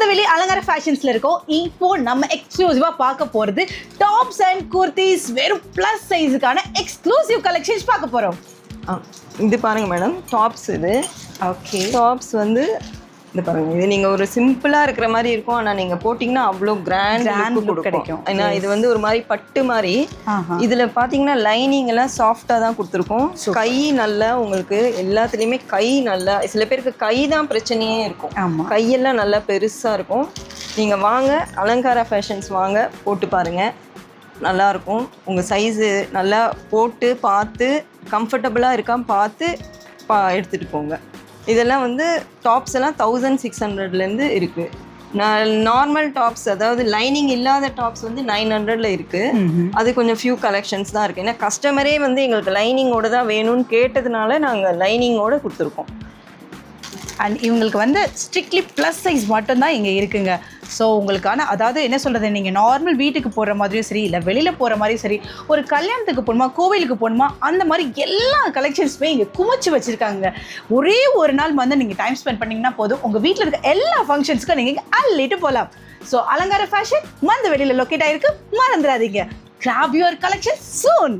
மந்தவெளி அலங்கார ஃபேஷன்ஸ்ல இருக்கோம். இப்போ நம்ம எக்ஸ்க்ளூசிவா பார்க்க போறது டாப்ஸ் அண்ட் குர்த்திஸ் வெறும் பிளஸ் சைஸுக்கான எக்ஸ்க்ளூசிவ் கலெக்ஷன்ஸ் பார்க்க போறோம். இது பாருங்க மேடம், டாப்ஸ் இது. ஓகே, டாப்ஸ் வந்து இது பாருங்க, இது நீங்க ஒரு சிம்பிளா இருக்கிற மாதிரி இருக்கும், ஆனா நீங்க போட்டீங்கன்னா அவ்வளோ கிராண்ட் லுக் கிடைக்கும். ஏன்னா இது வந்து ஒரு மாதிரி பட்டு மாதிரி. இதுல பாத்தீங்கன்னா லைனிங் எல்லாம் சாஃப்டா தான் கொடுத்துருக்கோம். கை நல்லா உங்களுக்கு எல்லாத்துலயுமே கை நல்லா, சில பேருக்கு கை தான் பிரச்சனையே இருக்கும், கையெல்லாம் நல்லா பெருசா இருக்கும். நீங்க வாங்க அலங்காரா ஃபேஷன்ஸ் வாங்க, போட்டு பாருங்க, நல்லா இருக்கும். உங்க சைஸு நல்லா போட்டு பார்த்து கம்ஃபர்டபுளாக இருக்கான்னு பார்த்து எடுத்துகிட்டு போங்க. இதெல்லாம் வந்து டாப்ஸ் எல்லாம் 1600லேருந்து இருக்குது. நார்மல் டாப்ஸ், அதாவது லைனிங் இல்லாத டாப்ஸ் வந்து 900ல் இருக்குது. அது கொஞ்சம் ஃபியூ கலெக்ஷன்ஸ் தான் இருக்குது. ஏன்னா கஸ்டமரே வந்து எங்களுக்கு லைனிங்கோடு தான் வேணும்னு கேட்டதுனால நாங்கள் லைனிங்கோடு கொடுத்துருக்கோம். அண்ட் இவங்களுக்கு வந்து ஸ்ட்ரிக்ட்லி ப்ளஸ் சைஸ் மட்டும்தான் இங்கே இருக்குங்க. ஸோ உங்களுக்கான, அதாவது என்ன சொல்கிறது, நீங்கள் நார்மல் வீட்டுக்கு போகிற மாதிரியும் சரி, இல்லை வெளியில் போகிற மாதிரியும் சரி, ஒரு கல்யாணத்துக்கு போகணுமா, கோவிலுக்கு போகணுமா, அந்த மாதிரி எல்லா கலெக்ஷன்ஸுமே இங்கே குமிச்சு வச்சுருக்காங்க. ஒரே ஒரு நாள் வந்து நீங்கள் டைம் ஸ்பெண்ட் பண்ணிங்கன்னா போதும், உங்கள் வீட்டில் இருக்க எல்லா ஃபங்க்ஷன்ஸ்க்கும் நீங்கள் இங்கே அள்ளிட்டு போகலாம். ஸோ அலங்கார ஃபேஷன் மந்தவெளியில் லொக்கேட் ஆகிருக்கு, மறந்துடாதீங்க. Grab your collection soon.